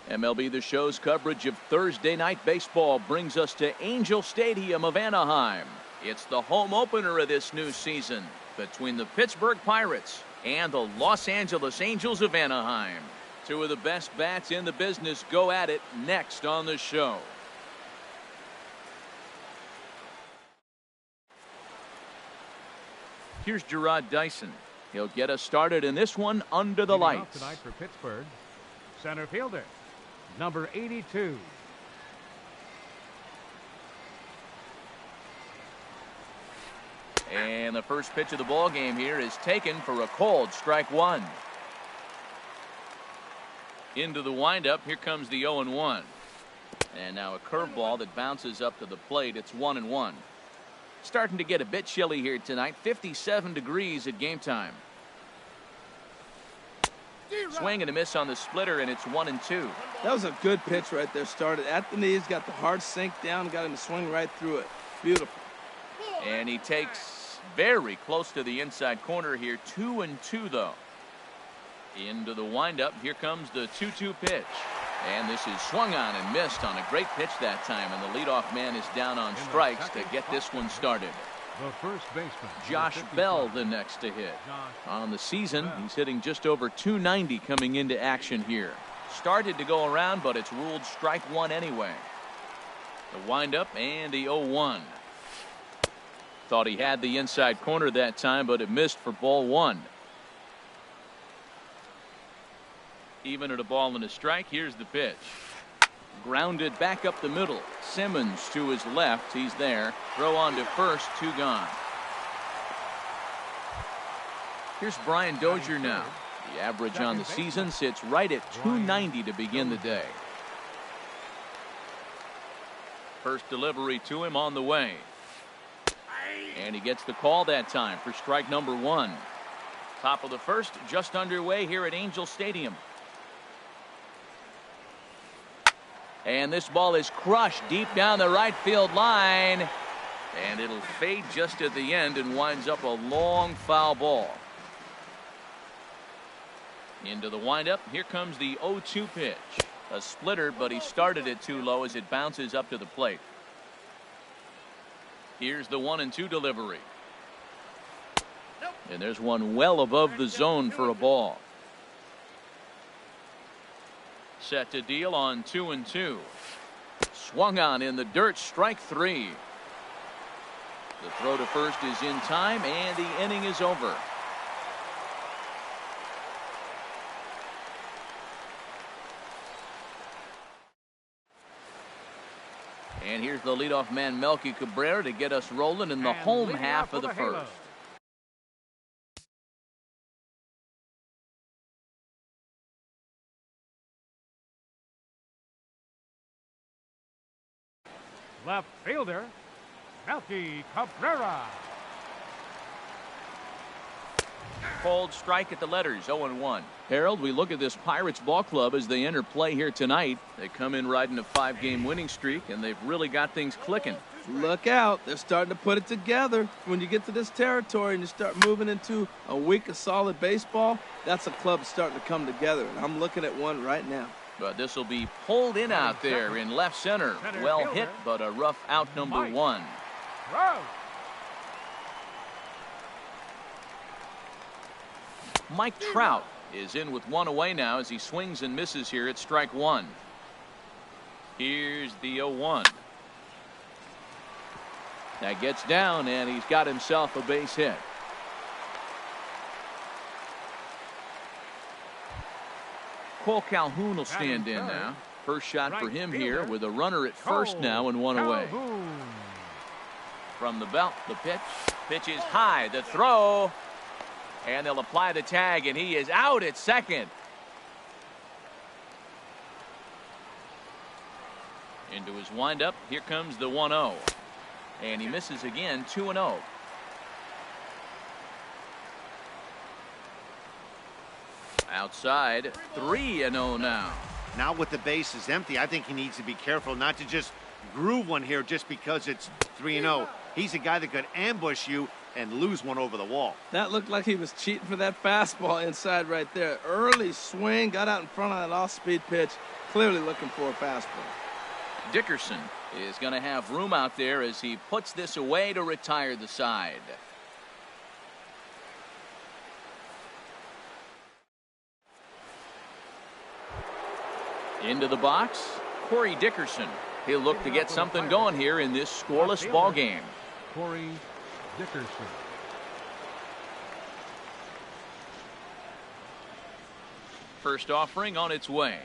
MLB The Show's coverage of Thursday night baseball brings us to Angel Stadium of Anaheim. It's the home opener of this new season between the Pittsburgh Pirates and the Los Angeles Angels of Anaheim. Two of the best bats in the business go at it next on the show. Here's Gerard Dyson. He'll get us started in this one under the lights. Tonight for Pittsburgh, center fielder, number 82. And the first pitch of the ball game here is taken for a called strike one. Into the windup, here comes the 0-1. And now a curveball that bounces up to the plate. It's 1-1. Starting to get a bit chilly here tonight. 57 degrees at game time. Swing and a miss on the splitter, and it's 1-2. That was a good pitch right there. Started at the knees, got the hard sink down, got him to swing right through it. Beautiful. And he takes very close to the inside corner here. 2-2 though. Into the windup. Here comes the 2-2 pitch. And this is swung on and missed on a great pitch that time. And the leadoff man is down on strikes to get this one started. The first baseman, Josh Bell, the next to hit. On the season, he's hitting just over 290 coming into action here. Started to go around, but it's ruled strike one anyway. The windup and the 0-1. Thought he had the inside corner that time, but it missed for ball one. Even at a ball and a strike, here's the pitch. Grounded back up the middle. Simmons to his left. He's there. Throw on to first. Two gone. Here's Brian Dozier now. The average on the season sits right at 290 to begin the day. First delivery to him on the way. And he gets the call that time for strike number one. Top of the first just underway here at Angel Stadium. And this ball is crushed deep down the right field line. And it'll fade just at the end and winds up a long foul ball. Into the windup. Here comes the 0-2 pitch. A splitter, but he started it too low as it bounces up to the plate. Here's the 1-2 delivery. And there's one well above the zone for a ball. Set to deal on 2-2. Swung on in the dirt, strike three. The throw to first is in time, and the inning is over. And here's the leadoff man, Melky Cabrera, to get us rolling in the home half of the first. Left fielder, Melky Cabrera. Called strike at the letters, 0-1. Harold, we look at this Pirates ball club as they enter play here tonight. They come in riding a 5-game winning streak, and they've really got things clicking. Look out. They're starting to put it together. When you get to this territory and you start moving into a week of solid baseball, that's a club starting to come together. And I'm looking at one right now. But this will be pulled in out there in left center. Well hit, but a rough out number one. Mike Trout is in with one away now as he swings and misses here at strike one. Here's the 0-1. That gets down, and he's got himself a base hit. Cole Calhoun will stand in now. First shot for him here with a runner at first now and one away. From the belt, the pitch. Pitch is high. The throw. And they'll apply the tag, and he is out at second. Into his windup. Here comes the 1-0. And he misses again, 2-0. Outside, 3-0 now. Now with the bases empty, I think he needs to be careful not to just groove one here just because it's 3-0. He's a guy that could ambush you and lose one over the wall. That looked like he was cheating for that fastball inside right there. Early swing, got out in front of that off-speed pitch, clearly looking for a fastball. Dickerson is going to have room out there as he puts this away to retire the side. Into the box, Corey Dickerson. He'll look to get something going here in this scoreless ball game. Corey Dickerson. First offering on its way.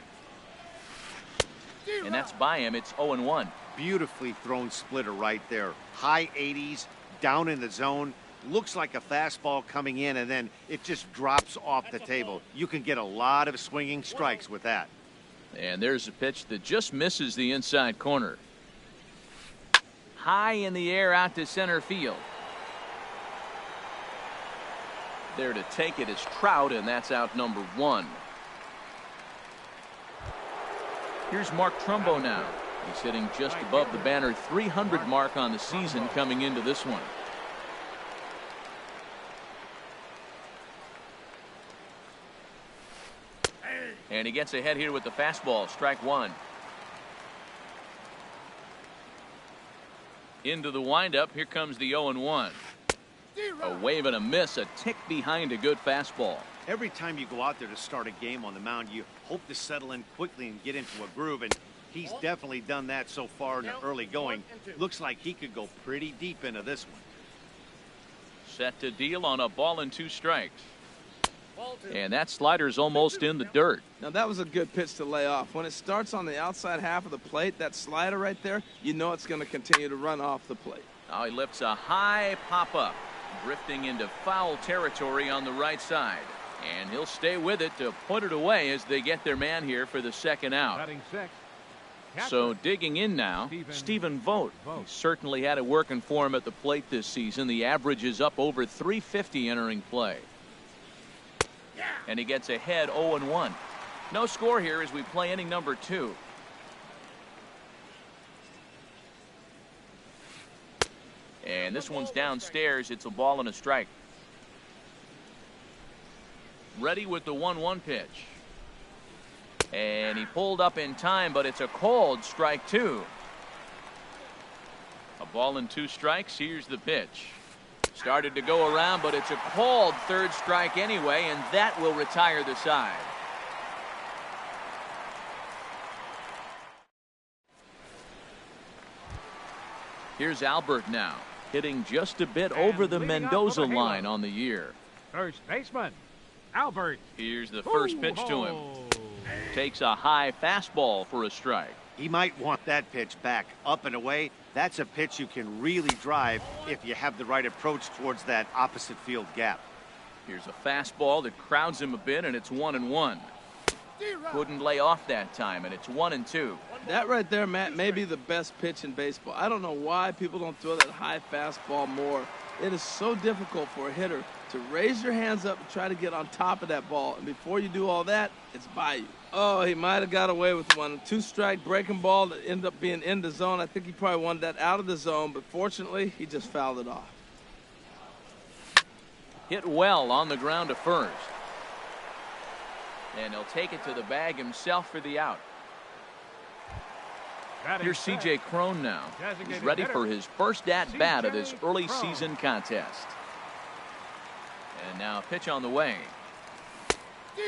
And that's by him. It's 0-1. Beautifully thrown splitter right there. High 80s, down in the zone. Looks like a fastball coming in, and then it just drops off the table. You can get a lot of swinging strikes with that. And there's a pitch that just misses the inside corner. High in the air out to center field. There to take it is Trout, and that's out number 1. Here's Mark Trumbo now. He's hitting just above the banner 300 mark on the season coming into this one. And he gets ahead here with the fastball. Strike 1. Into the windup. Here comes the 0-1. A wave and a miss. A tick behind a good fastball. Every time you go out there to start a game on the mound, you hope to settle in quickly and get into a groove, and he's definitely done that so far in the early going. Looks like he could go pretty deep into this one. Set to deal on a ball and 2 strikes. And that slider's almost in the dirt. Now that was a good pitch to lay off. When it starts on the outside half of the plate, that slider right there, you know it's going to continue to run off the plate. Now he lifts a high pop-up, drifting into foul territory on the right side. And he'll stay with it to put it away as they get their man here for the second out. Batting 6. So digging in now, Stephen Vogt. He certainly had it working for him at the plate this season. The average is up over 350 entering play. And he gets ahead 0-1. No score here as we play inning number 2. And this one's downstairs. It's a ball and a strike. Ready with the 1-1 pitch. And he pulled up in time, but it's a called strike 2. A ball and 2 strikes. Here's the pitch. Started to go around, but it's a called third strike anyway, and that will retire the side. Here's Albert now, hitting just a bit over the Mendoza line on the year. First baseman, Albert. Here's the first pitch to him. Takes a high fastball for a strike. He might want that pitch back, up and away. That's a pitch you can really drive if you have the right approach towards that opposite field gap. Here's a fastball that crowds him a bit, and it's 1-1. Couldn't lay off that time, and it's 1-2. That right there, Matt, may be the best pitch in baseball. I don't know why people don't throw that high fastball more. It is so difficult for a hitter to raise your hands up and try to get on top of that ball. And before you do all that, it's by you. Oh, he might have got away with one. 2-strike breaking ball that ended up being in the zone. I think he probably wanted that out of the zone, but fortunately, he just fouled it off. Hit well on the ground to first. And he'll take it to the bag himself for the out. Here's C.J. Cron now. He's ready for his first at-bat of this early season contest. And now a pitch on the way.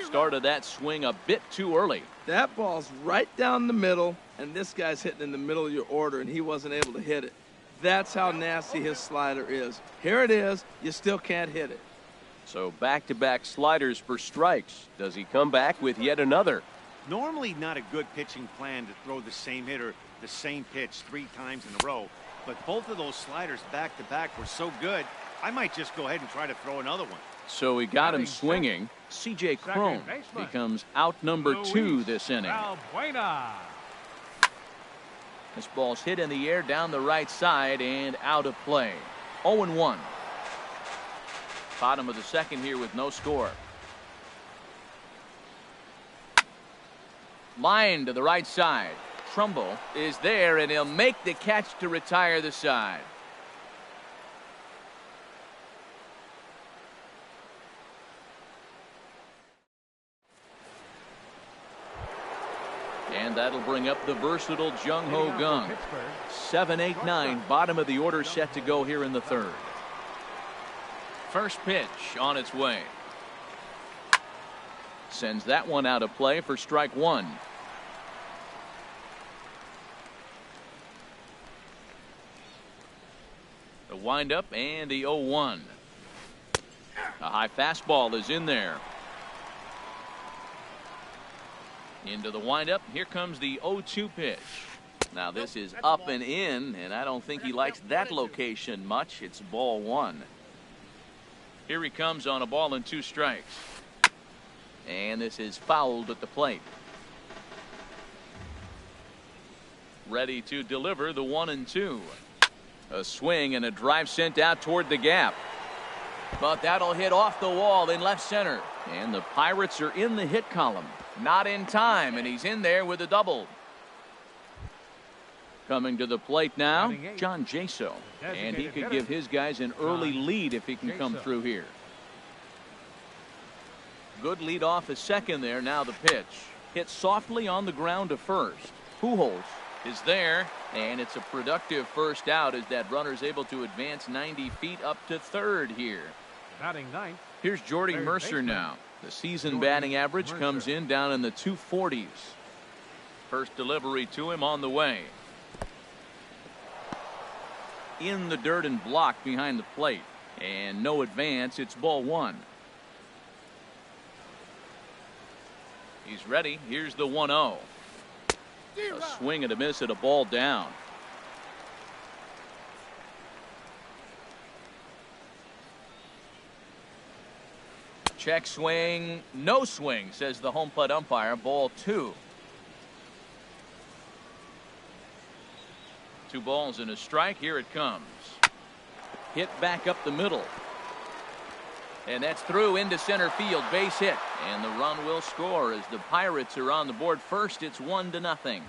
Started that swing a bit too early. That ball's right down the middle, and this guy's hitting in the middle of your order, and he wasn't able to hit it. That's how nasty his slider is. Here it is. You still can't hit it. So back-to-back sliders for strikes. Does he come back with yet another? Normally not a good pitching plan to throw the same hitter the same pitch 3 times in a row, but both of those sliders back-to-back were so good, I might just go ahead and try to throw another one. So he got him swinging. C.J. Cron becomes out number 2 this inning. This ball's hit in the air down the right side and out of play. 0-1. Bottom of the second here with no score. Line to the right side. Trumbo is there, and he'll make the catch to retire the side. And that'll bring up the versatile Jung Ho Gung. 7, 8, 9, bottom of the order set to go here in the third. First pitch on its way. Sends that one out of play for strike one. The windup and the 0-1. A high fastball is in there. Into the windup. Here comes the 0-2 pitch. Now this is up and in, and I don't think he likes that location much. It's ball one. Here he comes on a ball and 2 strikes. And this is fouled at the plate. Ready to deliver the 1-2. A swing and a drive sent out toward the gap. But that'll hit off the wall in left center. And the Pirates are in the hit column. Not in time, and he's in there with a double. Coming to the plate now, John Jaso. And he could give his guys an early lead if he can come through here. Good lead off at second there. Now the pitch. Hit softly on the ground to first. Pujols is there, and it's a productive first out as that runner's able to advance 90 feet up to third here. Batting ninth. Here's Jordy Mercer now. The season batting average comes in down in the 240s. First delivery to him on the way. In the dirt and blocked behind the plate. And no advance. It's ball one. He's ready. Here's the 1-0. A swing and a miss at a ball down. Check swing. No swing, says the home plate umpire. Ball two. 2 balls and a strike. Here it comes. Hit back up the middle. And that's through into center field. Base hit. And the run will score as the Pirates are on the board first. It's 1-0.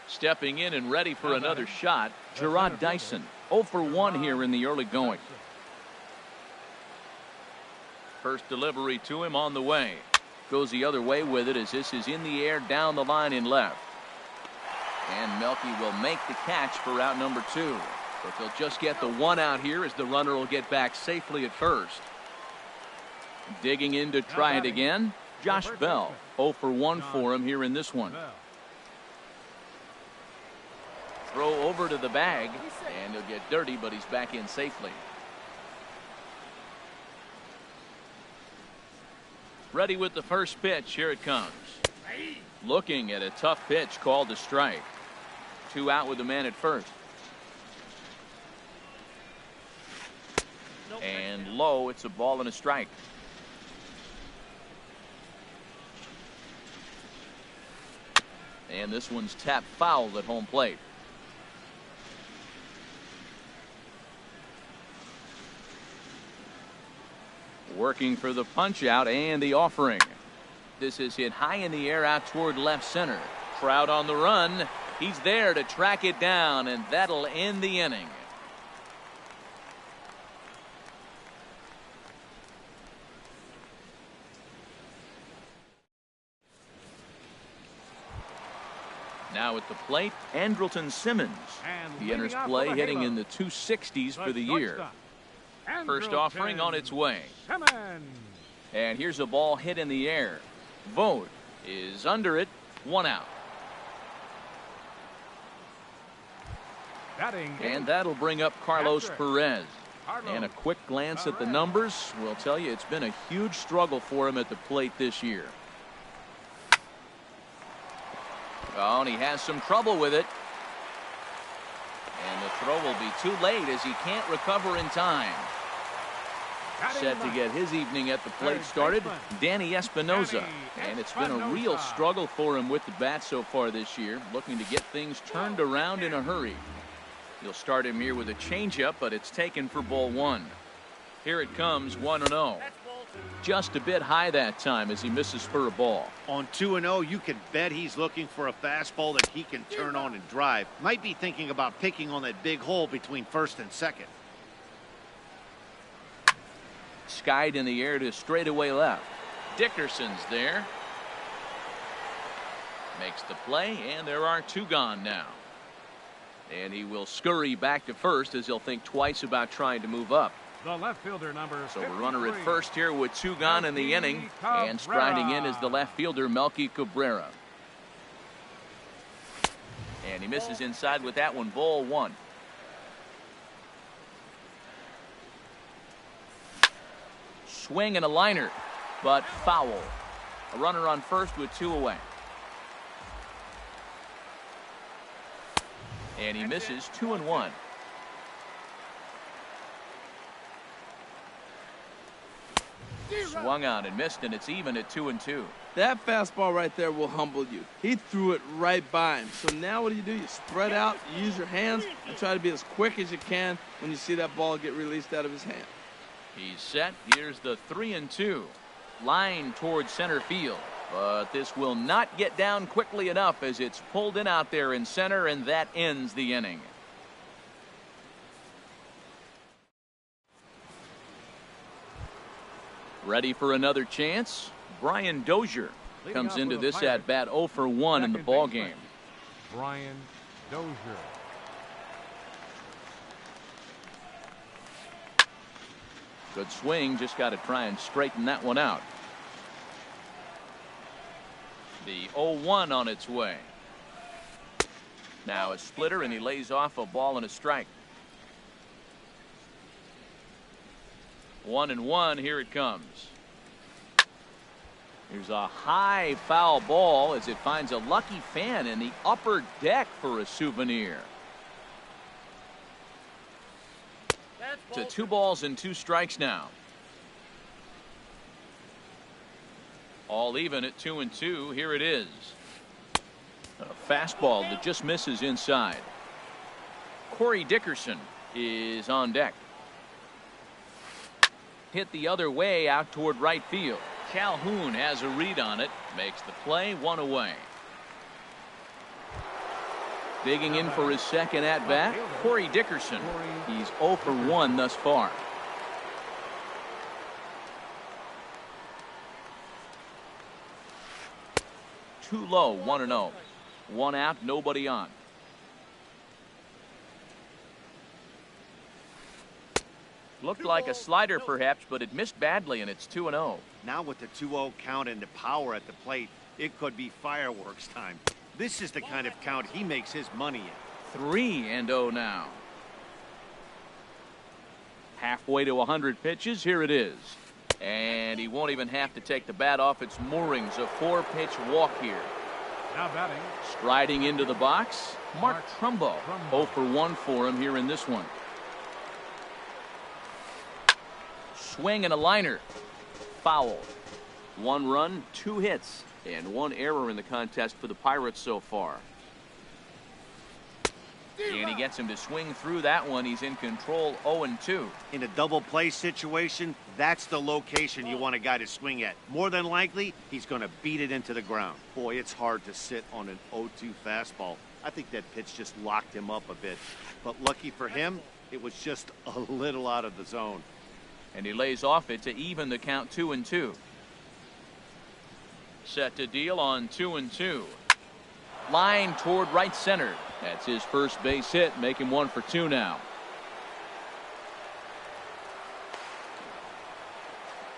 Stepping in and ready for another shot, Gerard Dyson. 0 for 1 here in the early going. First delivery to him on the way. Goes the other way with it as this is in the air down the line in left. And Melky will make the catch for out number 2. But they'll just get the 1 out here as the runner will get back safely at first. Digging in to try it again, Josh Bell. 0 for 1 for him here in this one. Throw over to the bag, and he'll get dirty, but he's back in safely. Ready with the first pitch. Here it comes. Looking at a tough pitch called a strike. 2 out with the man at first. And low, it's a ball and a strike. And this one's tapped foul at home plate. Working for the punch out and the offering. This is hit high in the air out toward left center. Trout on the run. He's there to track it down, and that'll end the inning. Now at the plate, Andrelton Simmons. He enters play hitting in the 260s for the year. First offering on its way. And here's a ball hit in the air. Vogt is under it. 1 out. And that'll bring up Carlos Perez. And a quick glance at the numbers will tell you it's been a huge struggle for him at the plate this year. Oh, and he has some trouble with it. And the throw will be too late as he can't recover in time. Set to get his evening at the plate started, Danny Espinoza. And it's been a real struggle for him with the bat so far this year, looking to get things turned around in a hurry. You'll start him here with a changeup, but it's taken for ball 1. Here it comes, 1-0. Just a bit high that time as he misses for a ball. On 2-0, you can bet he's looking for a fastball that he can turn on and drive. Might be thinking about picking on that big hole between first and second. Skied in the air to straightaway left. Dickerson's there. Makes the play, and there are 2 gone now. And he will scurry back to first as he'll think twice about trying to move up. The left fielder, number So 53. a runner at first here with 2 gone in the inning. And striding in is the left fielder, Melky Cabrera. And he misses inside with that one. Ball 1. Swing and a liner, but foul. A runner on first with 2 away. And he misses 2-1. Swung on and missed, and it's even at 2-2. That fastball right there will humble you. He threw it right by him. So now what do? You spread out, you use your hands, and try to be as quick as you can when you see that ball get released out of his hand. He's set. Here's the 3-2. Line towards center field. But this will not get down quickly enough as it's pulled in out there in center, and that ends the inning. Ready for another chance? Brian Dozier comes into this at bat 0 for 1 in the ball game. Brian Dozier. Good swing, just got to try and straighten that one out. The 0-1 on its way. Now a splitter, and he lays off a ball and a strike. 1-1, here it comes. Here's a high foul ball as it finds a lucky fan in the upper deck for a souvenir. To 2 balls and 2 strikes now. All even at 2-2. Here it is. A fastball that just misses inside. Corey Dickerson is on deck. Hit the other way out toward right field. Calhoun has a read on it. Makes the play. 1 away. Digging in for his second at bat, Corey Dickerson. He's 0 for 1 thus far. Too low, 1-0. 1 out, nobody on. Looked like a slider perhaps, but it missed badly, and it's 2-0. Now with the 2-0 count and the power at the plate, it could be fireworks time. This is the kind of count he makes his money in. 3-0 now. Halfway to 100 pitches. Here it is. And he won't even have to take the bat off its moorings. A 4-pitch walk here. Now batting. Striding into the box, Mark Trumbo. 0 for 1 for him here in this one. Swing and a liner. Foul. 1 run, 2 hits, and 1 error in the contest for the Pirates so far. And he gets him to swing through that one. He's in control. 0-2. In a double play situation, that's the location you want a guy to swing at. More than likely, he's going to beat it into the ground. Boy, it's hard to sit on an 0-2 fastball. I think that pitch just locked him up a bit. But lucky for him, it was just a little out of the zone. And he lays off it to even the count. 2-2. Set to deal on 2-2. Line toward right center. That's his first base hit. Make him 1 for 2 now.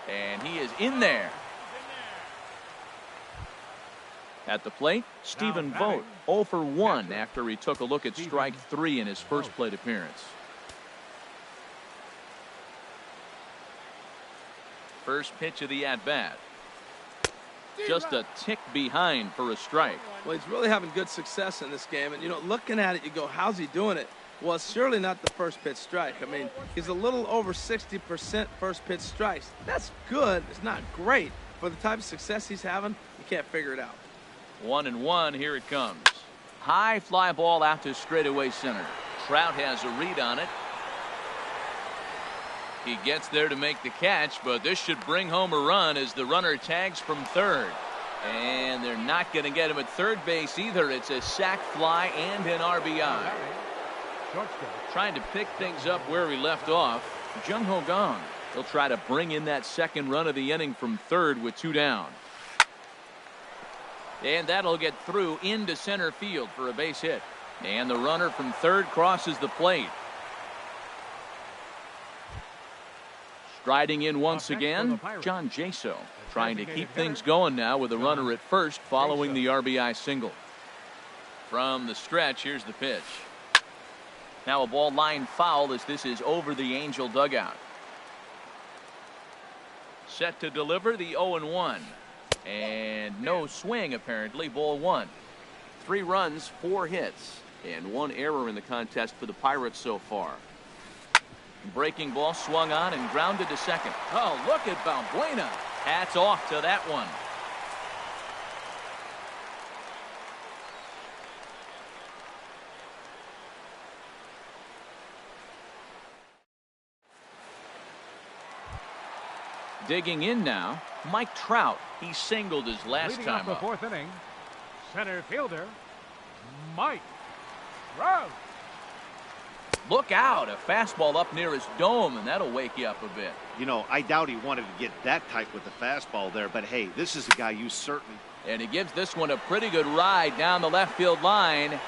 And he is in there. At the plate, Stephen Vogt 0 for 1 after he took a look at strike 3 in his first plate appearance. First pitch of the at-bat. Just a tick behind for a strike. Well, he's really having good success in this game. And, looking at it, you go, how's he doing it? Well, it's surely not the first pitch strike. I mean, he's a little over 60% first pitch strikes. That's good. It's not great. For the type of success he's having, you can't figure it out. 1-1. Here it comes. High fly ball out to straightaway center. Trout has a read on it. He gets there to make the catch, but this should bring home a run as the runner tags from third. And they're not going to get him at third base either. It's a sac fly and an RBI. Trying to pick things up where he left off. Jung Ho Gong. He'll try to bring in that second run of the inning from third with 2 down. And that'll get through into center field for a base hit. And the runner from third crosses the plate. Striding in once again, John Jaso, trying to keep things going now with a runner at first following the RBI single. From the stretch, here's the pitch. Now a ball line foul as this is over the Angel dugout. Set to deliver the 0-1. And no swing apparently, ball one. 3 runs, 4 hits, and 1 error in the contest for the Pirates so far. Breaking ball swung on and grounded to second. Oh, look at Balbuena. Hats off to that one. Digging in now, Mike Trout. He singled his last time up. The 4th inning, center fielder, Mike Trout. Look out, a fastball up near his dome, and that'll wake you up a bit. You know, I doubt he wanted to get that tight with the fastball there, but hey, this is a guy you certainly. And he gives this one a pretty good ride down the left field line.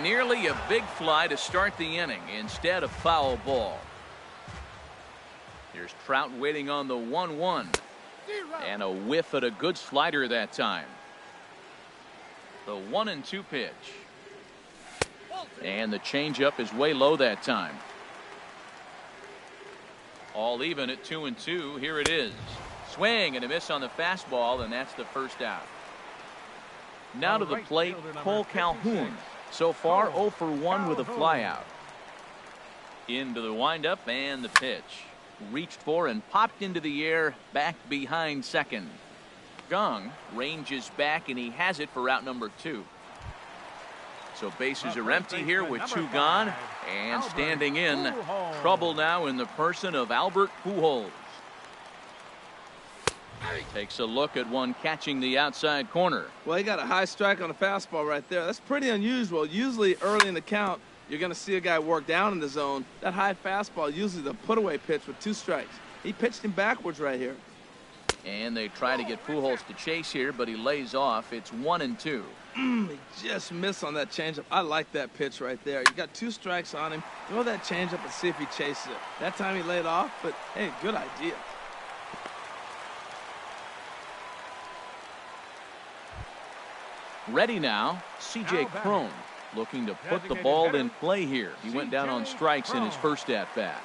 Nearly a big fly to start the inning instead of foul ball. Here's Trout waiting on the 1-1. And a whiff at a good slider that time. The 1-2 pitch. And the changeup is way low that time. All even at 2-2. Here it is. Swing and a miss on the fastball, and that's the first out. Now to the plate, Cole Calhoun. So far 0 for 1 with a flyout. Into the windup and the pitch. Reached for and popped into the air back behind second. Gong ranges back and he has it for out number 2. So bases are empty here with 2 gone, and standing in, trouble now in the person of Albert Pujols. Takes a look at one catching the outside corner. Well, he got a high strike on a fastball right there. That's pretty unusual. Usually early in the count, you're going to see a guy work down in the zone. That high fastball, usually the put-away pitch with 2 strikes. He pitched him backwards right here. And they try to get Pujols to chase here, but he lays off. It's 1-2. He just missed on that changeup. I like that pitch right there. You got 2 strikes on him. Throw that changeup and see if he chases it. That time he laid off, but hey, good idea. Ready now, C.J. Cron. Looking to put the ball in play here. He went down on strikes in his first at-bat.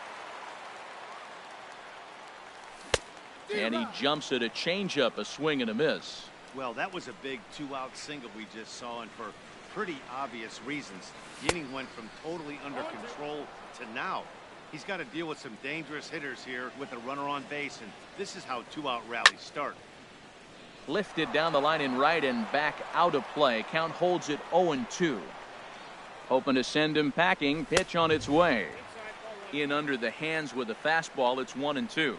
And he jumps at a changeup, a swing and a miss. Well, that was a big 2-out single we just saw, and for pretty obvious reasons. The inning went from totally under control to now. He's got to deal with some dangerous hitters here with a runner on base, and this is how 2-out rallies start. Lifted down the line in right and back out of play. Count holds it 0-2. Hoping to send him packing. Pitch on its way. In under the hands with a fastball. It's 1-2.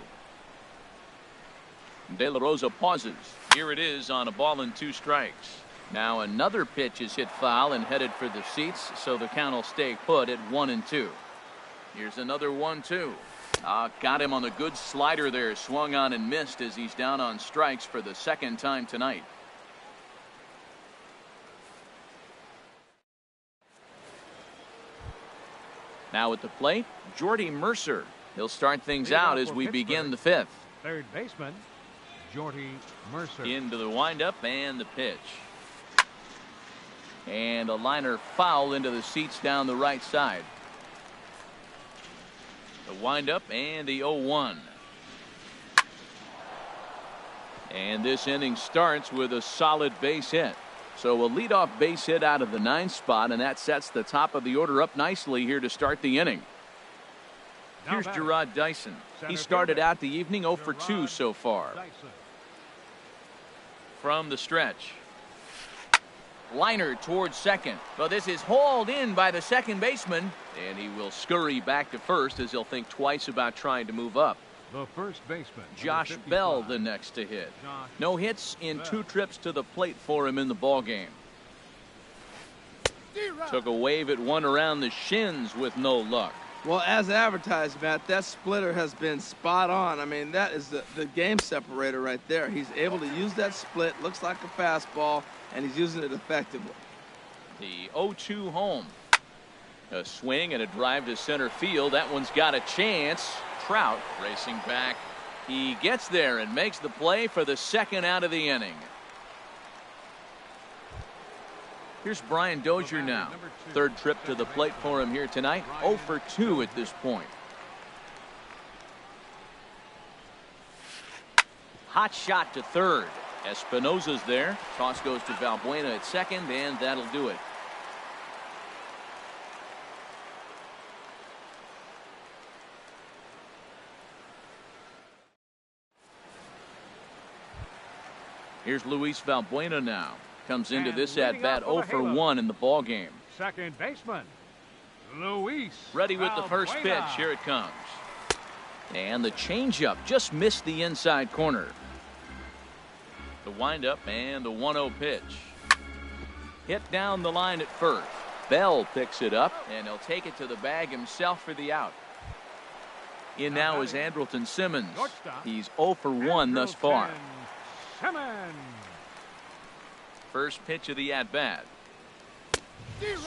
De La Rosa pauses. Here it is on a ball and 2 strikes. Now another pitch is hit foul and headed for the seats, so the count will stay put at 1-2. Here's another 1-2. Got him on the good slider there. Swung on and missed as he's down on strikes for the 2nd time tonight. Now at the plate, Jordy Mercer. He'll start things out as we begin the 5th. Third baseman, Jordy Mercer. Into the windup and the pitch. And a liner foul into the seats down the right side. The windup and the 0-1. And this inning starts with a solid base hit. So a leadoff base hit out of the 9th spot, and that sets the top of the order up nicely here to start the inning. Here's Gerard Dyson. He started out the evening 0 for 2 so far. From the stretch. Liner towards second. But this is hauled in by the second baseman, and he will scurry back to first as he'll think twice about trying to move up. The first baseman, Josh Bell, the next to hit. No hits in 2 trips to the plate for him in the ball game. Took a wave at one around the shins with no luck. Well, as advertised, Matt, that splitter has been spot on. I mean, that is the game separator right there. He's able to use that split, looks like a fastball, and he's using it effectively. The 0-2 home. A swing and a drive to center field. That one's got a chance. Trout racing back. He gets there and makes the play for the second out of the inning. Here's Brian Dozier now. Third trip to the plate for him here tonight. 0 for 2 at this point. Hot shot to third. Espinosa's there. Toss goes to Valbuena at second, and that'll do it. Here's Luis Valbuena now. Comes into this at bat 0 for 1 in the ball game. Second baseman, Luis. Ready with the first pitch. Here it comes. And the changeup just missed the inside corner. The windup and the 1-0 pitch. Hit down the line at first. Bell picks it up, and he'll take it to the bag himself for the out. In now is Andrelton Simmons. He's 0 for 1 thus far. Simmons. First pitch of the at-bat.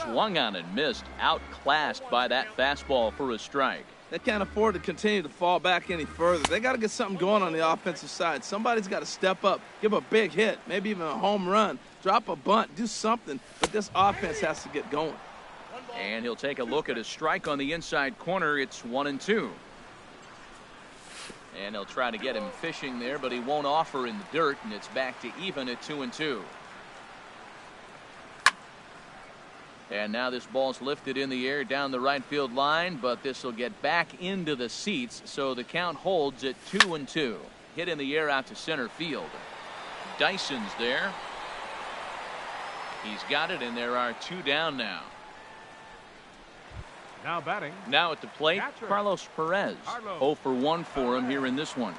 Swung on and missed. Outclassed by that fastball for a strike. They can't afford to continue to fall back any further. They got to get something going on the offensive side. Somebody's got to step up, give a big hit, maybe even a home run, drop a bunt, do something. But this offense has to get going. And he'll take a look at a strike on the inside corner. It's 1-2. And he'll try to get him fishing there, but he won't offer in the dirt, and it's back to even at 2-2. And now this ball's lifted in the air down the right field line, but this will get back into the seats, so the count holds at 2-2. Hit in the air out to center field. Dyson's there. He's got it, and there are 2 down now. Now batting. Now at the plate, catcher, Carlos Perez. 0 for 1 for him here in this one.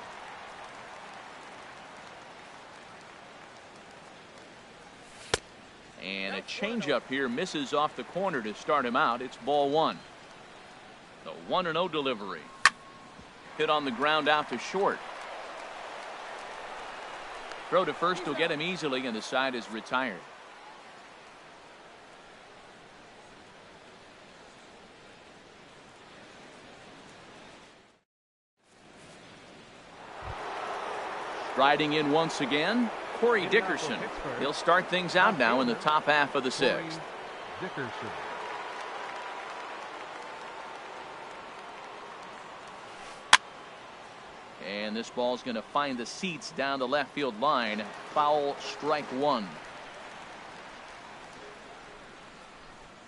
And a changeup here misses off the corner to start him out. It's ball 1. The 1-0 delivery. Hit on the ground out to short. Throw to first will get him easily, and the side is retired. Riding in once again, Corey Dickerson. He'll start things out now in the top half of the 6th. Dickerson. And this ball's going to find the seats down the left field line. Foul, strike 1.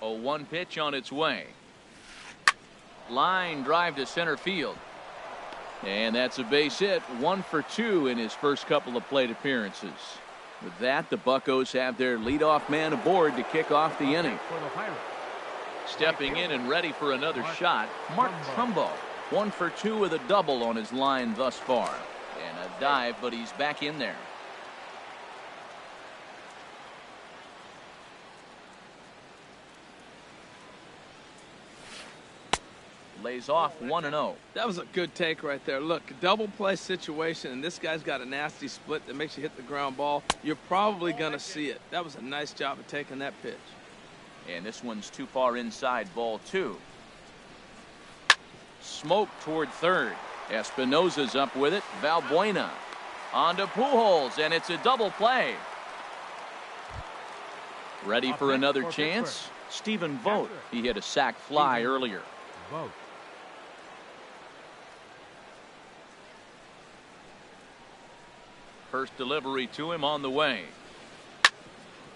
0-1 pitch on its way. Line drive to center field. And that's a base hit. 1 for 2 in his first couple of plate appearances. With that, the Buccos have their leadoff man aboard to kick off the inning. Stepping in and ready for another shot, Mark Trumbo. 1 for 2 with a double on his line thus far. And a dive, but he's back in there. Lays off 1-0. That was a good take right there. Look, double play situation, and this guy's got a nasty split that makes you hit the ground ball. You're probably going to see it. That was a nice job of taking that pitch. And this one's too far inside, ball 2. Smoke toward third. Espinosa's up with it. Valbuena on to Pujols, and it's a double play. Ready for another chance? Stephen Vogt. He hit a sac fly earlier. Vogt. First delivery to him on the way.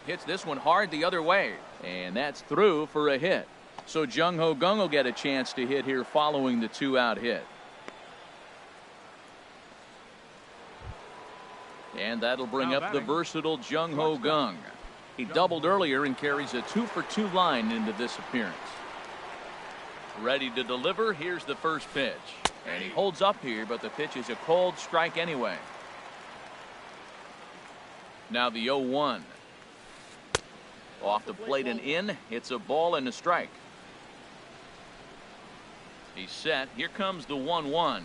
Hits this one hard the other way, and that's through for a hit. So Jung Ho Kang will get a chance to hit here following the 2-out hit. And that'll bring up the versatile Jung Ho Kang. He doubled earlier and carries a 2 for 2 line into this appearance. Ready to deliver. Here's the first pitch, and he holds up here, but the pitch is a cold strike anyway. Now the 0-1. Off the plate and in. It's a ball and a strike. He's set. Here comes the 1-1.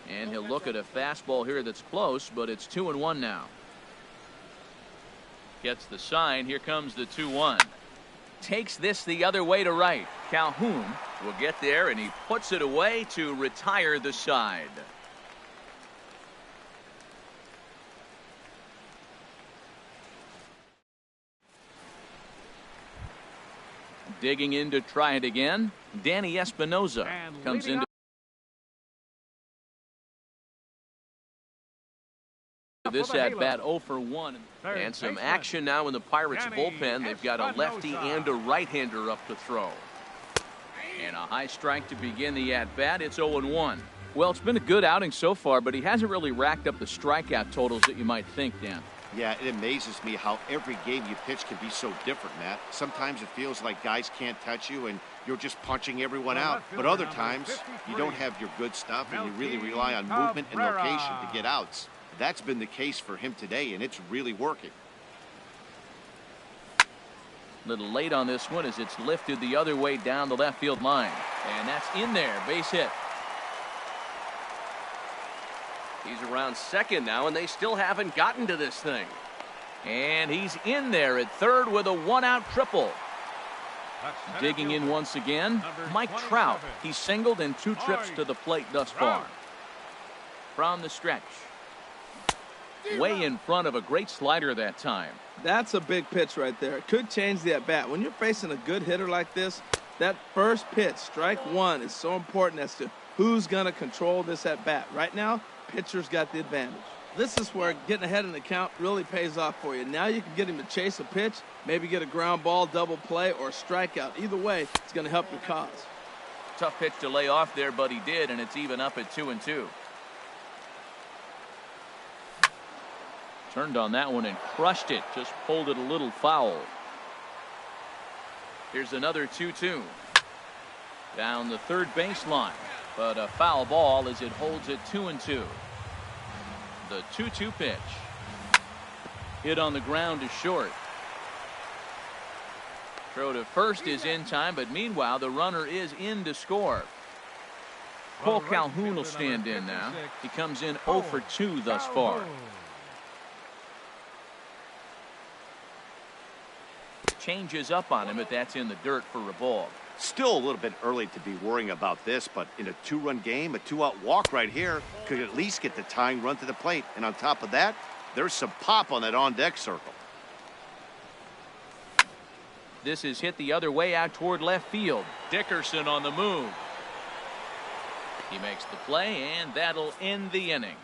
And he'll look at a fastball here that's close, but it's 2-1 now. Gets the sign. Here comes the 2-1. Takes this the other way to right. Calhoun will get there, and he puts it away to retire the side. Digging in to try it again, Danny Espinoza comes into this at bat 0 for 1. And some action now in the Pirates bullpen. They've got a lefty and a right-hander up to throw. And a high strike to begin the at bat. It's 0-1. Well, it's been a good outing so far, but he hasn't really racked up the strikeout totals that you might think, Dan. Yeah, it amazes me how every game you pitch can be so different, Matt. Sometimes it feels like guys can't touch you and you're just punching everyone out. But other times you don't have your good stuff and you really rely on movement and location to get outs. That's been the case for him today, and it's really working. Little late on this one as it's lifted the other way down the left field line. And that's in there. Base hit. He's around second now, and they still haven't gotten to this thing. And he's in there at third with a one-out triple. Digging in once again, Mike Trout. He's singled in 2 trips to the plate thus far. From the stretch. Way in front of a great slider that time. That's a big pitch right there. It could change the at-bat. When you're facing a good hitter like this, that first pitch, strike one, is so important as to who's going to control this at-bat. Right now, pitcher's got the advantage. This is where getting ahead in the count really pays off for you. Now you can get him to chase a pitch, maybe get a ground ball, double play, or a strikeout. Either way, it's going to help your cause. Tough pitch to lay off there, but he did, and it's even up at 2-2. Turned on that one and crushed it. Just pulled it a little foul. Here's another 2-2. Down the third baseline. But a foul ball as it holds it 2-2. The 2-2 pitch. Hit on the ground to short. Throw to first is in time, but meanwhile the runner is in to score. Cole Calhoun will stand in now. He comes in 0 for 2 thus far. Changes up on him, but that's in the dirt for a ball. Still a little bit early to be worrying about this, but in a 2-run game, a 2-out walk right here could at least get the tying run to the plate. And on top of that, there's some pop on that on-deck circle. This is hit the other way out toward left field. Dickerson on the move. He makes the play, and that'll end the inning.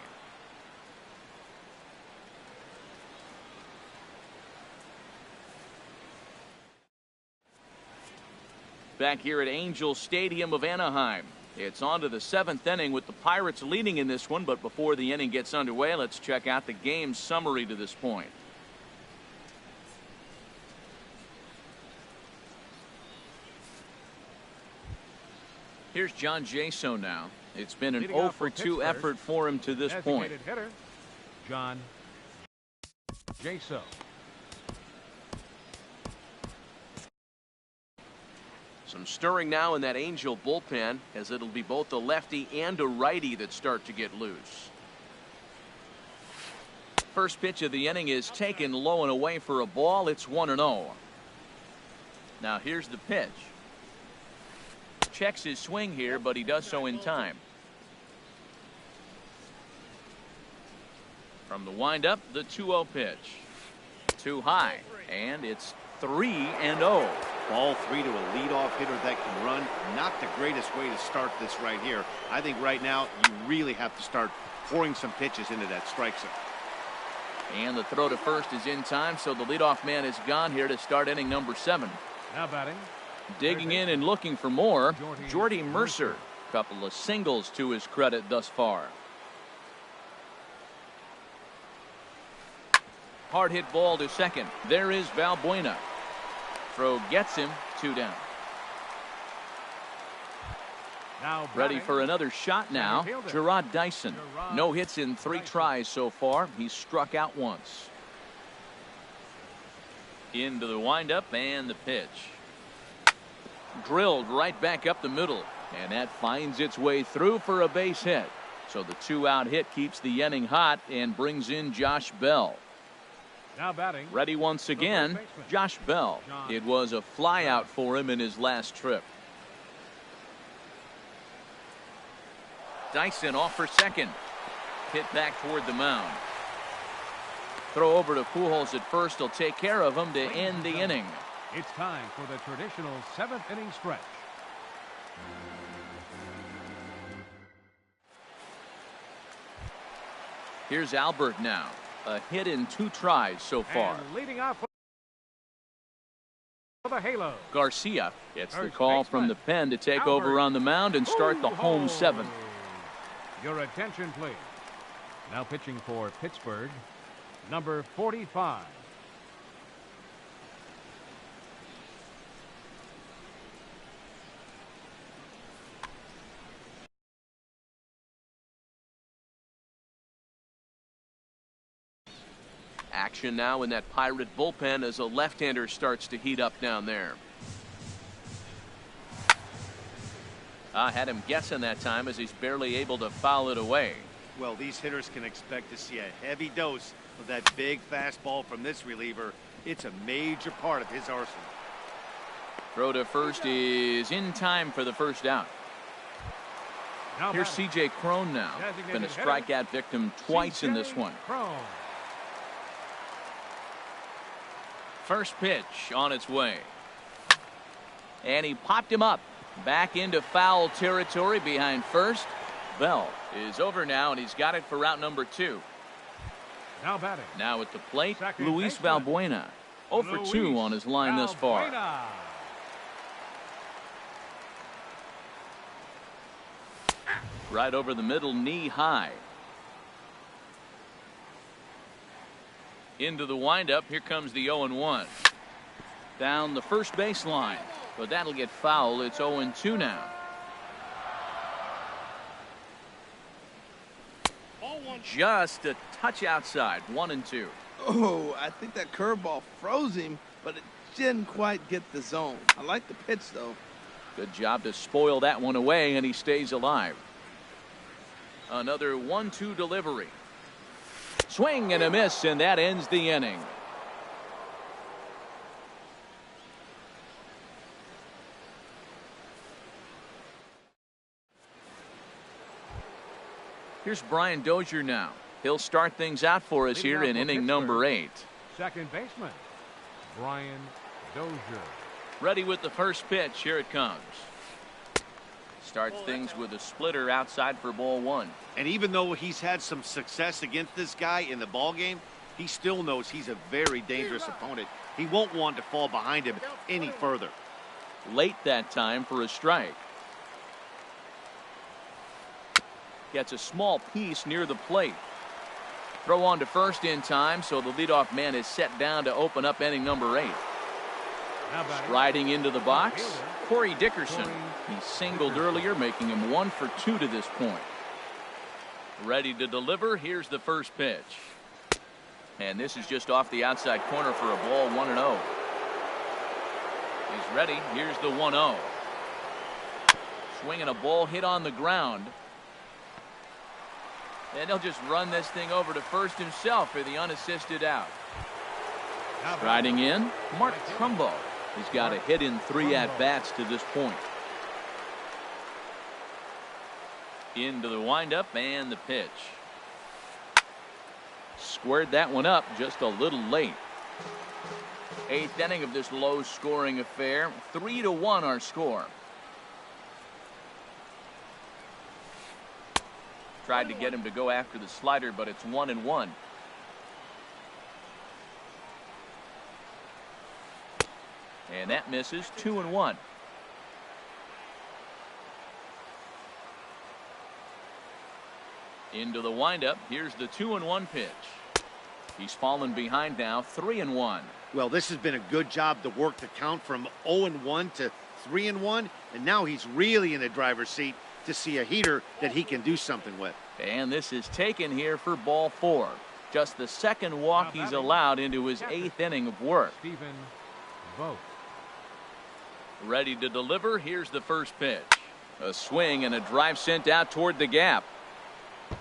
Back here at Angel Stadium of Anaheim. It's on to the 7th inning with the Pirates leading in this one, but before the inning gets underway, let's check out the game summary to this point. Here's John Jaso now. It's been an 0 for 2 effort for him to this point. Hitter, John Jaso. Some stirring now in that Angel bullpen, as it'll be both a lefty and a righty that start to get loose. First pitch of the inning is taken low and away for a ball. It's 1-0. Now here's the pitch. Checks his swing here, but he does so in time. From the windup, the 2-0 pitch. Too high, and it's 3-0. Ball 3 to a leadoff hitter that can run. Not the greatest way to start this right here. I think right now you really have to start pouring some pitches into that strike zone. And the throw to first is in time, so the leadoff man is gone here to start inning number 7. Now batting. Digging in and looking for more, Jordy Mercer. Couple of singles to his credit thus far. Hard hit ball to second. There is Valbuena. Throw gets him, 2 down. Now ready for another shot now. Gerard Dyson. No hits in 3 tries so far. He's struck out once. Into the windup and the pitch. Drilled right back up the middle. And that finds its way through for a base hit. So the 2-out hit keeps the inning hot and brings in Josh Bell. Now batting. Ready once again, Josh Bell. It was a flyout for him in his last trip. Dyson off for second. Hit back toward the mound. Throw over to Pujols at first. He'll take care of him to end the inning. It's time for the traditional 7th inning stretch. Here's Albert now. A hit in 2 tries so far. And leading off for the Halo. Garcia gets the First call baseman, from the pen to take Albert over on the mound and start the home Pujols. 7th. Your attention, please. Now pitching for Pittsburgh, number 45. Action now in that Pirate bullpen as a left-hander starts to heat up down there. I had him guessing that time as he's barely able to foul it away. Well, these hitters can expect to see a heavy dose of that big fastball from this reliever. It's a major part of his arsenal. Throw to first is in time for the first out. Now Here's batting. C.J. Cron now. Designated Been a hitter, strikeout victim twice in this C.J. one. Cron. First pitch on its way. And he popped him up. Back into foul territory behind first. Bell is over now, and he's got it for route number 2. Now batting. Now at the plate, Second Luis baseman. Valbuena. 0 for 2 Luis on his line thus far. Valbuena. Right over the middle, knee high. Into the windup. Here comes the 0-1. Down the first baseline. But that'll get foul. It's 0-2 now. Just a touch outside. 1-2. Oh, I think that curveball froze him, but it didn't quite get the zone. I like the pitch, though. Good job to spoil that one away, and he stays alive. Another 1-2 delivery. Swing and a miss, and that ends the inning. Here's Brian Dozier now. He'll start things out for us here in inning number 8. Second baseman, Brian Dozier. Ready with the first pitch. Here it comes. Starts things with a splitter outside for ball 1. And even though he's had some success against this guy in the ball game, he still knows he's a very dangerous opponent. He won't want to fall behind him any further. Late that time for a strike. Gets a small piece near the plate. Throw on to first in time, so the leadoff man is set down to open up inning number 8. Striding into the box, Corey Dickerson. He singled earlier, making him 1 for 2 to this point. Ready to deliver. Here's the first pitch. And this is just off the outside corner for a ball, 1-0. He's ready. Here's the 1-0. Swinging a ball hit on the ground. And he'll just run this thing over to first himself for the unassisted out. Striding in, Mark Trumbo. He's got a hit in 3 at-bats to this point. Into the windup and the pitch. Squared that one up just a little late. 8th inning of this low-scoring affair. 3-1 our score. Tried to get him to go after the slider, but it's 1-1. And that misses. 2-1. Into the windup. Here's the 2-1 pitch. He's fallen behind now. 3-1. Well, this has been a good job to work the count from 0-1 to 3-1, and now he's really in the driver's seat to see a heater that he can do something with. And this is taken here for ball 4. Just the second walk he's allowed into his 8th inning of work. Stephen Vogt. Ready to deliver. Here's the first pitch. A swing and a drive sent out toward the gap.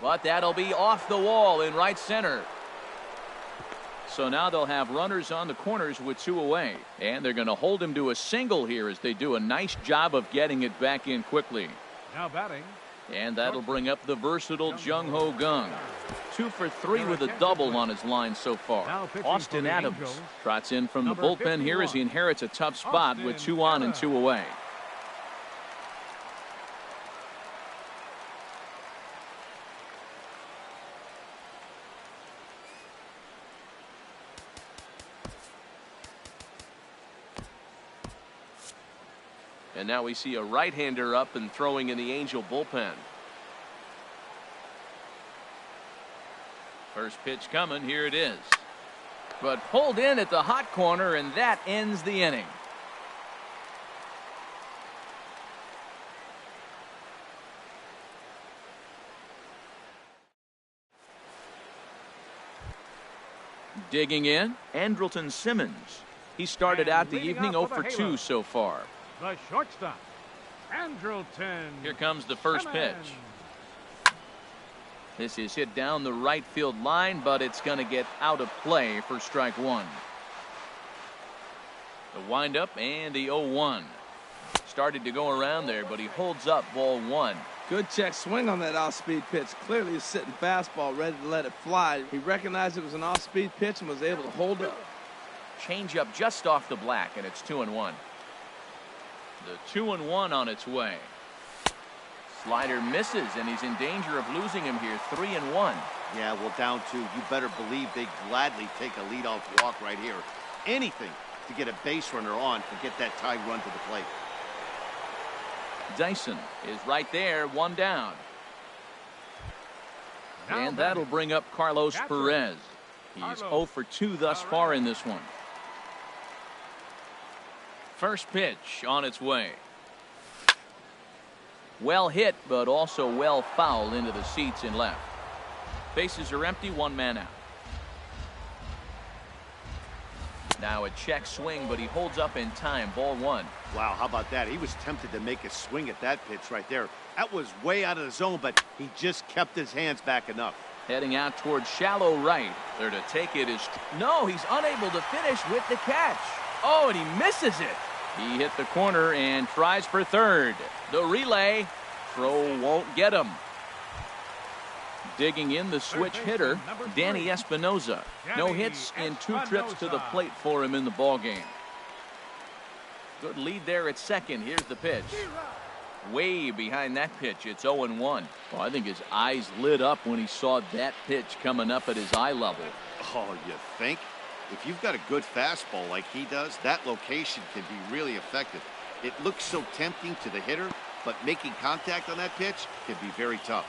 But that'll be off the wall in right center. So now they'll have runners on the corners with 2 away. And they're going to hold him to a single here as they do a nice job of getting it back in quickly. Now batting. And that'll bring up the versatile Jung Ho Gung. 2 for 3 with a double on his line so far. Austin Adams trots in from the bullpen here as he inherits a tough spot with 2 on and 2 away. And now we see a right-hander up and throwing in the Angel bullpen. First pitch coming. Here it is. But pulled in at the hot corner, and that ends the inning. Digging in, Andrelton Simmons. He started out the evening 0 for 2 so far. The shortstop, Andrelton. Here comes the first pitch. This is hit down the right field line, but it's going to get out of play for strike 1. The windup and the 0-1. Started to go around there, but he holds up ball 1. Good check swing on that off-speed pitch. Clearly he's sitting fastball, ready to let it fly. He recognized it was an off-speed pitch and was able to hold up. Changeup just off the black, and it's 2-1. The 2-1 on its way. Slider misses, and he's in danger of losing him here. 3-1. Yeah, well, down 2. You better believe they gladly take a leadoff walk right here. Anything to get a base runner on and get that tie run to the plate. Dyson is right there, 1 down. And that'll bring up Carlos Perez. He's 0 for 2 thus far in this one. First pitch on its way. Well hit, but also well fouled into the seats in left. Bases are empty, 1 man out. Now a check swing, but he holds up in time. Ball 1. Wow, how about that? He was tempted to make a swing at that pitch right there. That was way out of the zone, but he just kept his hands back enough. Heading out towards shallow right. There to take it is... No, he's unable to finish with the catch. Oh, and he misses it. He hit the corner and tries for third. The relay. Throw won't get him. Digging in the switch hitter, Danny Espinoza. No hits and 2 trips to the plate for him in the ballgame. Good lead there at second. Here's the pitch. Way behind that pitch. It's 0-1. Well, I think his eyes lit up when he saw that pitch coming up at his eye level. Oh, you think? If you've got a good fastball like he does, that location can be really effective. It looks so tempting to the hitter, but making contact on that pitch can be very tough.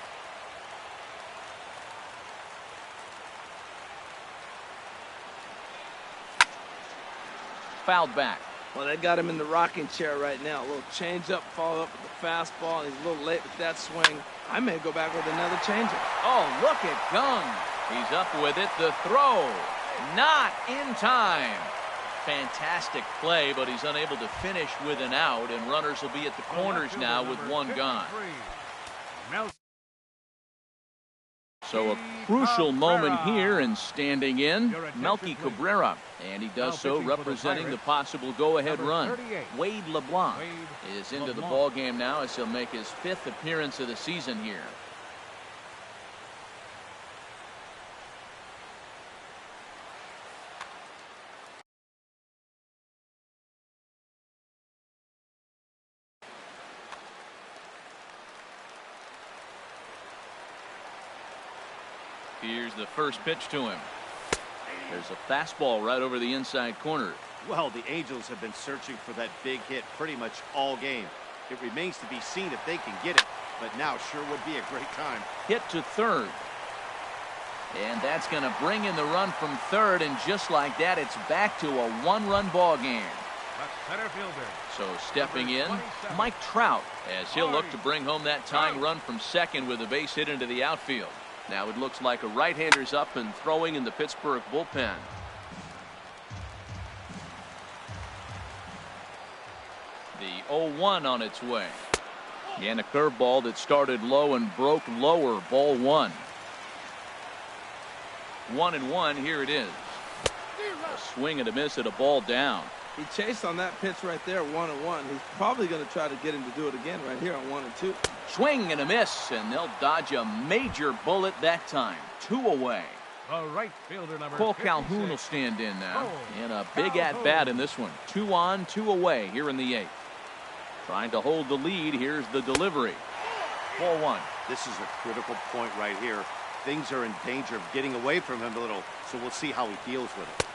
Fouled back. Well, they got him in the rocking chair right now. A little change up, follow up with the fastball, and he's a little late with that swing. I may go back with another changeup. Oh, look at Gung. He's up with it. The throw. Not in time. Fantastic play, but he's unable to finish with an out, and runners will be at the corners now with 1 gone. So a crucial moment here, and standing in, Melky Cabrera. And he does so representing the possible go-ahead run. Wade LeBlanc is into the ballgame now as he'll make his 5th appearance of the season here. Here's the first pitch to him. There's a fastball right over the inside corner. Well, the Angels have been searching for that big hit pretty much all game. It remains to be seen if they can get it, but now sure would be a great time. Hit to third. And that's going to bring in the run from third, and just like that, it's back to a 1-run ball game. Center fielder. So stepping in, Mike Trout, as he'll look to bring home that tying run from second with a base hit into the outfield. Now it looks like a right-hander's up and throwing in the Pittsburgh bullpen. The 0-1 on its way. And a curveball that started low and broke lower. Ball 1. 1-1. Here it is. A swing and a miss at a ball down. He chased on that pitch right there, 1-1. He's probably going to try to get him to do it again right here on 1-2. Swing and a miss, and they'll dodge a major bullet that time. 2 away. The right fielder, number Cole 56. Calhoun will stand in now. Cole And a big Calhoun. at-bat in this one. 2 on, 2 away here in the 8th. Trying to hold the lead. Here's the delivery. Ball 1. This is a critical point right here. Things are in danger of getting away from him a little, so we'll see how he deals with it.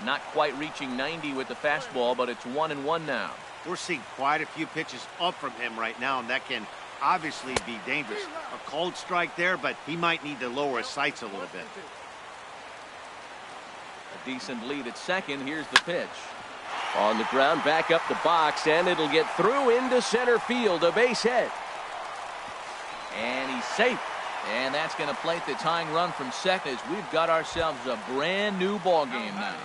Not quite reaching 90 with the fastball, but it's 1-1 now. We're seeing quite a few pitches up from him right now, and that can obviously be dangerous. A cold strike there, but he might need to lower his sights a little bit. A decent lead at second. Here's the pitch. On the ground, back up the box, and it'll get through into center field. A base hit. And he's safe. And that's going to plate the tying run from second as we've got ourselves a brand new ball game now.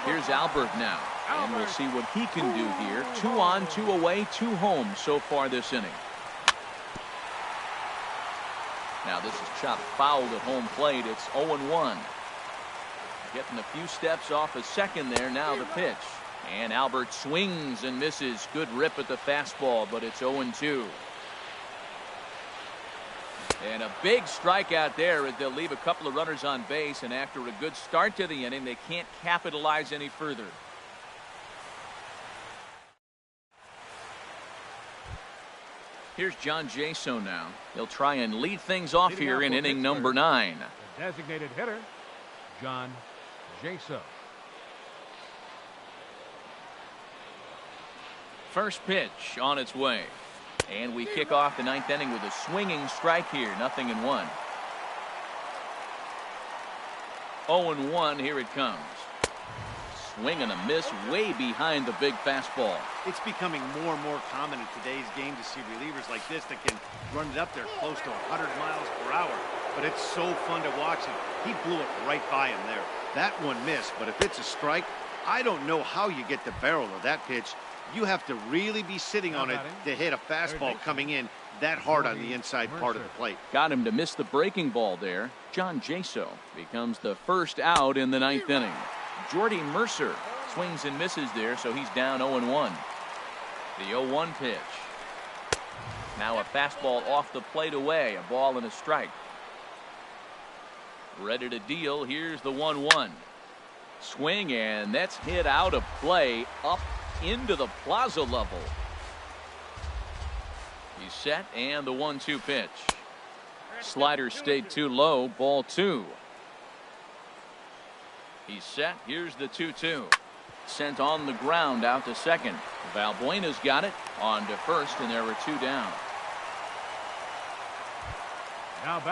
Here's Albert now. And we'll see what he can do here. 2 on, 2 away, 2 home so far this inning. Now this is chopped fouled at home plate. It's 0-1. Getting a few steps off of second there. Now the pitch. And Albert swings and misses. Good rip at the fastball, but it's 0-2. And a big strikeout there as they'll leave a couple of runners on base. And after a good start to the inning, they can't capitalize any further. Here's John Jaso now. He'll try and lead things off here in inning number 9. The designated hitter, John Jaso. First pitch on its way. And we kick off the 9th inning with a swinging strike here. 0-1. 0-1. Here it comes. Swing and a miss way behind the big fastball. It's becoming more and more common in today's game to see relievers like this that can run it up there close to 100 miles per hour. But it's so fun to watch him. He blew it right by him there. That one missed, but if it's a strike, I don't know how you get the barrel of that pitch. You have to really be sitting on it to hit a fastball coming in that hard on the inside part of the plate. Got him to miss the breaking ball there. John Jaso becomes the first out in the 9th inning. Jordy Mercer swings and misses there, so he's down 0-1. The 0-1 pitch. Now a fastball off the plate away. A ball and a strike. Ready to deal. Here's the 1-1. Swing, and that's hit out of play up into the plaza level. He's set, and the 1-2 pitch. Slider stayed too low. Ball 2. He's set. Here's the 2-2. Sent on the ground out to second. Valbuena's got it on to first, and there were 2 down.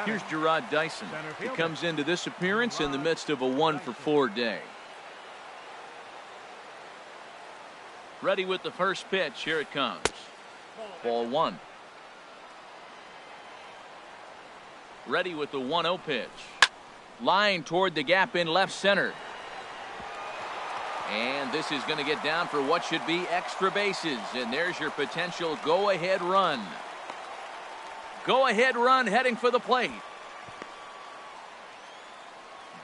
Here's Gerard Dyson. He comes into this appearance in the midst of a 1-for-4 day. Ready with the first pitch. Here it comes. Ball 1. Ready with the 1-0 pitch. Line toward the gap in left center. And this is going to get down for what should be extra bases. And there's your potential go-ahead run. Go-ahead run heading for the plate.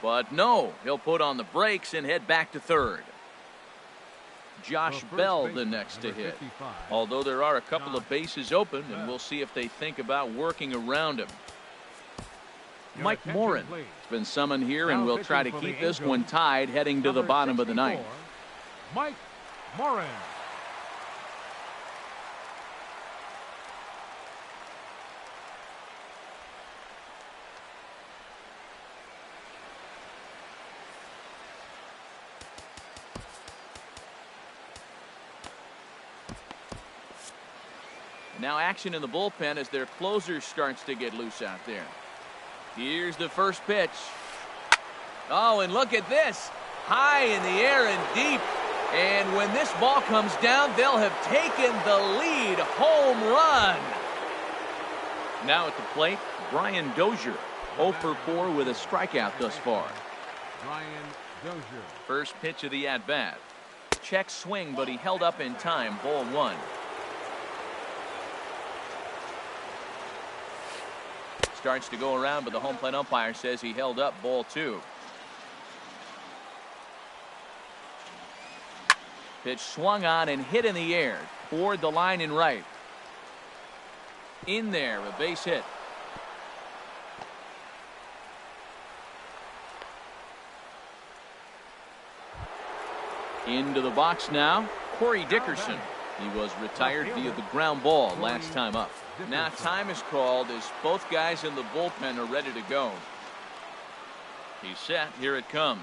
But no, he'll put on the brakes and head back to third. Josh Bell the next to hit. Although there are a couple of bases open, and we'll see if they think about working around him. Mike Morin has been summoned here, and we'll try to keep this one tied heading to the bottom of the 9th. Mike Morin. Now action in the bullpen as their closer starts to get loose out there. Here's the first pitch. Oh, and look at this. High in the air and deep. And when this ball comes down, they'll have taken the lead. Home run. Now at the plate, Brian Dozier. 0-for-4 with a strikeout thus far. Brian Dozier. First pitch of the at-bat. Check swing, but he held up in time. Ball 1. Starts to go around, but the home plate umpire says he held up ball 2. Pitch swung on and hit in the air toward the line and right. In there, a base hit. Into the box now, Corey Dickerson. He was retired via the ground ball last time up. Now time is called as both guys in the bullpen are ready to go. He's set. Here it comes.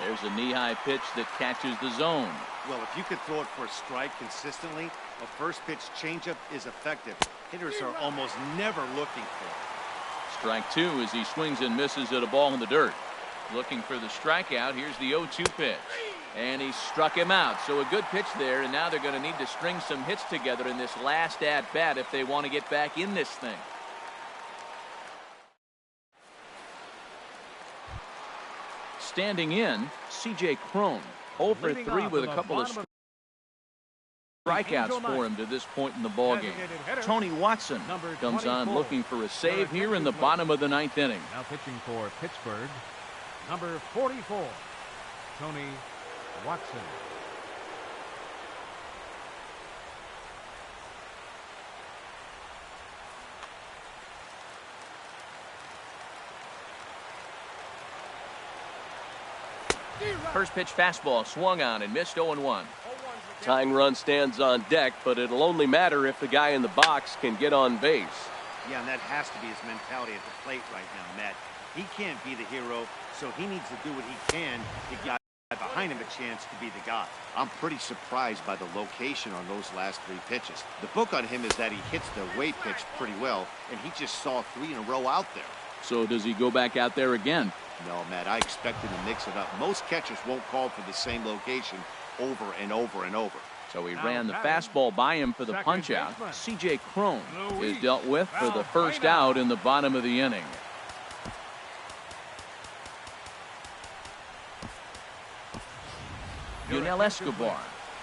There's a knee-high pitch that catches the zone. Well, if you could throw it for a strike consistently, a first pitch changeup is effective. Hitters are almost never looking for it. Strike 2 as he swings and misses at a ball in the dirt. Looking for the strikeout. Here's the 0-2 pitch. And he struck him out. So a good pitch there, and now they're going to need to string some hits together in this last at-bat if they want to get back in this thing. Standing in, C.J. Cron. 0 for 3 with a couple of strikeouts for him to this point in the ballgame. Tony Watson comes on looking for a save here in the bottom of the 9th inning. Now pitching for Pittsburgh, number 44, Tony Watson. First pitch fastball swung on and missed 0-1. Tying run stands on deck, but it'll only matter if the guy in the box can get on base. Yeah, and that has to be his mentality at the plate right now, Matt. He can't be the hero, so he needs to do what he can to get behind him a chance to be the guy. I'm pretty surprised by the location on those last 3 pitches. The book on him is that he hits the away pitch pretty well, and he just saw 3 in a row out there. So does he go back out there again? No, Matt, I expect him to mix it up. Most catchers won't call for the same location over and over and over. So he ran the fastball by him for the punch-out. C.J. Cron is dealt with for the first out in the bottom of the inning. Yunel Escobar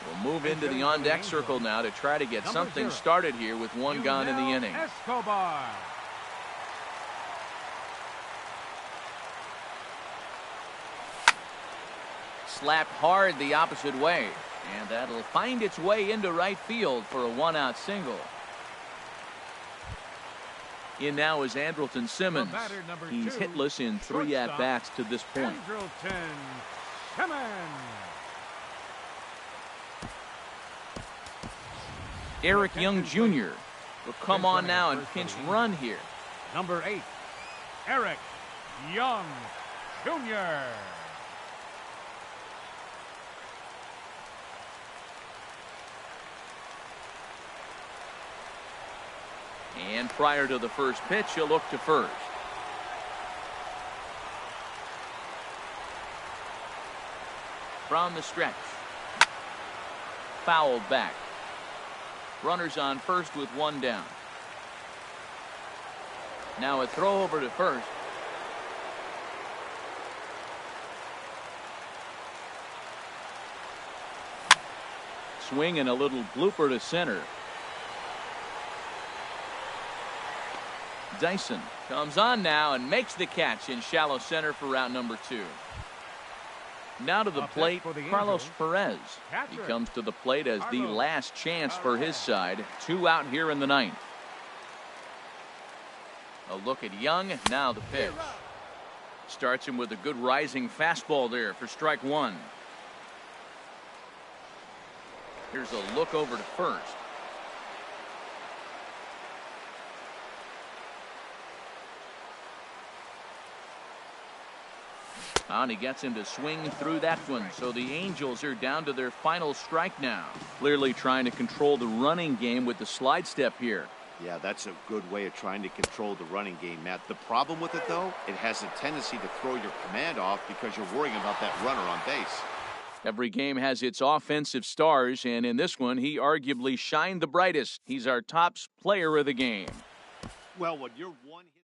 will move into the on-deck circle now to try to get something started here with 1 gone in the inning. Escobar. Slapped hard the opposite way, and that'll find its way into right field for a 1-out single. In now is Andrelton Simmons. He's hitless in 3 at-bats to this point. Andrelton Simmons. Eric Young Jr. will come on now and pinch run here. Number 8, Eric Young Jr. And prior to the first pitch, he'll look to first. From the stretch. Fouled back. Runners on first with 1 down. Now a throw over to first. Swing and a little blooper to center. Dyson comes on now and makes the catch in shallow center for route number 2. Now to the plate, Carlos Perez. He comes to the plate as the last chance for his side. 2 out here in the 9th. A look at Young. Now the pitch. Starts him with a good rising fastball there for strike 1. Here's a look over to first. And he gets him to swing through that one. So the Angels are down to their final strike now. Clearly trying to control the running game with the slide step here. Yeah, that's a good way of trying to control the running game, Matt. The problem with it, though, it has a tendency to throw your command off because you're worrying about that runner on base. Every game has its offensive stars, and in this one, he arguably shined the brightest. He's our top player of the game. Well, when you're one hit